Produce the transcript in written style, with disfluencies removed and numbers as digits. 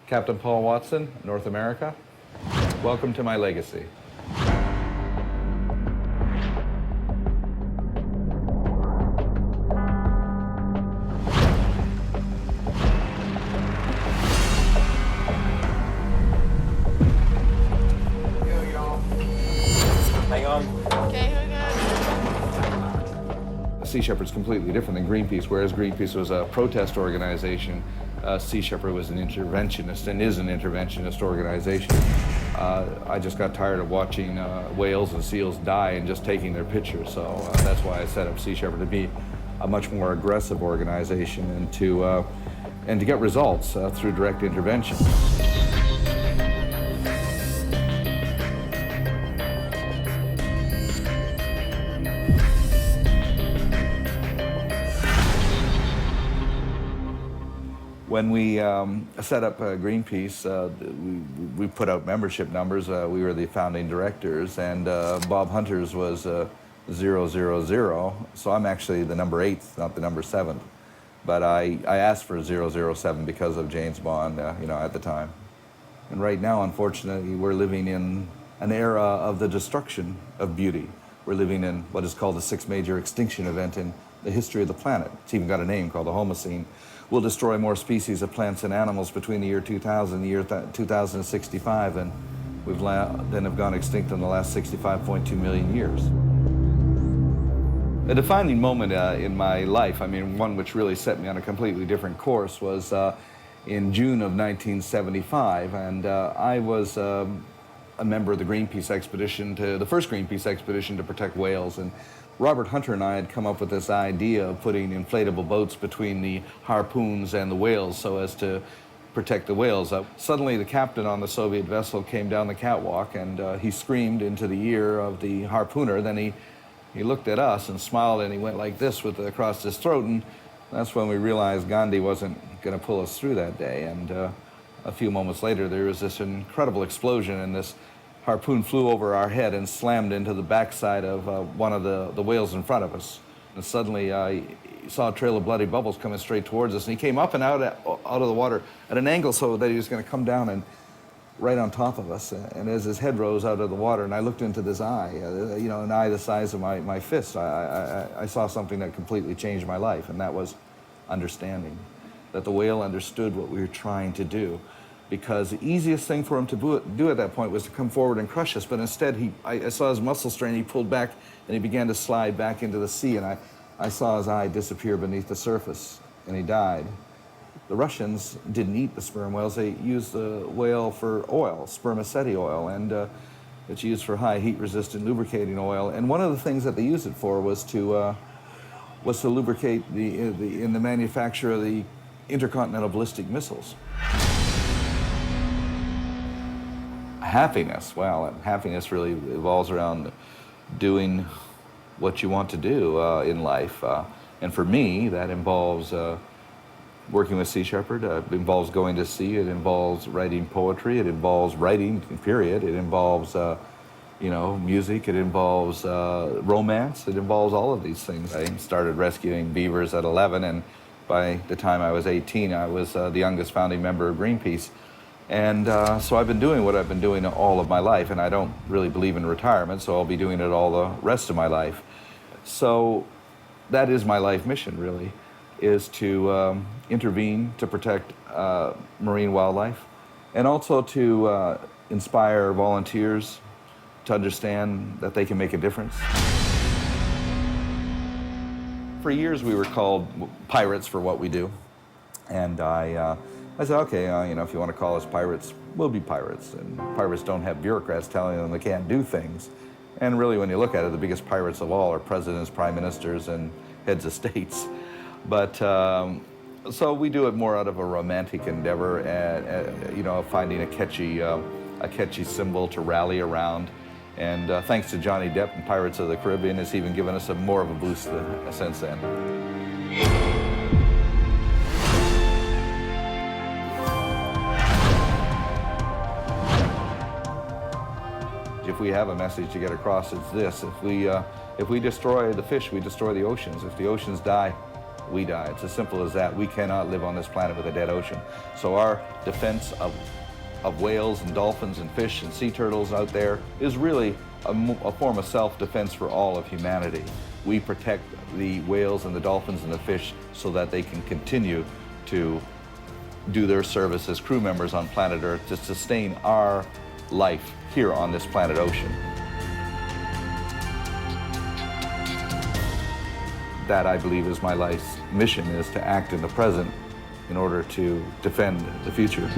Captain Paul Watson, North America. Welcome to my legacy. Hang on. Okay, we're good. Sea Shepherd's completely different than Greenpeace, whereas Greenpeace was a protest organization. Sea Shepherd was an interventionist and is an interventionist organization. I just got tired of watching whales and seals die and just taking their pictures, so that's why I set up Sea Shepherd, to be a much more aggressive organization and to get results through direct intervention. When we set up Greenpeace, we put out membership numbers. We were the founding directors, and Bob Hunter's was 000, so I'm actually the number 8th, not the number 7th. But I asked for 007 because of James Bond, at the time. And right now, unfortunately, we're living in an era of the destruction of beauty. We're living in what is called the 6th major extinction event in the history of the planet. It's even got a name called the Holocene. We'll destroy more species of plants and animals between the year 2000 and the year 2065 than have gone extinct in the last 65.2 million years. A defining moment in my life, one which really set me on a completely different course, was in June of 1975, and I was a member of the Greenpeace expedition, the first Greenpeace expedition to protect whales. And Robert Hunter and I had come up with this idea of putting inflatable boats between the harpoons and the whales so as to protect the whales. Suddenly the captain on the Soviet vessel came down the catwalk, and he screamed into the ear of the harpooner. Then he looked at us and smiled, and he went like this across his throat, and that's when we realized Gandhi wasn't going to pull us through that day. And a few moments later there was this incredible explosion, and this harpoon flew over our head and slammed into the backside of one of the whales in front of us. And suddenly I saw a trail of bloody bubbles coming straight towards us, and he came up and out of the water at an angle so that he was going to come down and right on top of us. And as his head rose out of the water and I looked into this eye, an eye the size of my fist, I saw something that completely changed my life, and that was understanding that the whale understood what we were trying to do. Because the easiest thing for him to do at that point was to come forward and crush us, but instead I saw his muscle strain, he pulled back and he began to slide back into the sea, and I saw his eye disappear beneath the surface, and he died. The Russians didn't eat the sperm whales, they used the whale for oil, spermaceti oil, and it's used for high heat resistant lubricating oil. And one of the things that they used it for was to lubricate in the manufacture of the intercontinental ballistic missiles. Happiness, well, happiness really evolves around doing what you want to do in life. And for me, that involves working with Sea Shepherd. It involves going to sea. It involves writing poetry. It involves writing, period. It involves, music. It involves romance. It involves all of these things. I started rescuing beavers at 11, and by the time I was 18, I was the youngest founding member of Greenpeace. And so I've been doing what I've been doing all of my life, and I don't really believe in retirement, so I'll be doing it all the rest of my life. So that is my life mission, really, is to intervene, to protect marine wildlife, and also to inspire volunteers to understand that they can make a difference. For years we were called pirates for what we do, and I said, okay, if you want to call us pirates, we'll be pirates. And pirates don't have bureaucrats telling them they can't do things. And really, when you look at it, the biggest pirates of all are presidents, prime ministers, and heads of states. But so we do it more out of a romantic endeavor, and finding a catchy symbol to rally around. And thanks to Johnny Depp and Pirates of the Caribbean, it's even given us more of a boost since then. If we have a message to get across, it's this: if we destroy the fish, we destroy the oceans. If the oceans die, we die. It's as simple as that. We cannot live on this planet with a dead ocean. So our defense of whales and dolphins and fish and sea turtles out there is really a form of self-defense for all of humanity. We protect the whales and the dolphins and the fish so that they can continue to do their service as crew members on planet Earth to sustain our life here on this planet ocean. That, I believe, is my life's mission, is to act in the present in order to defend the future.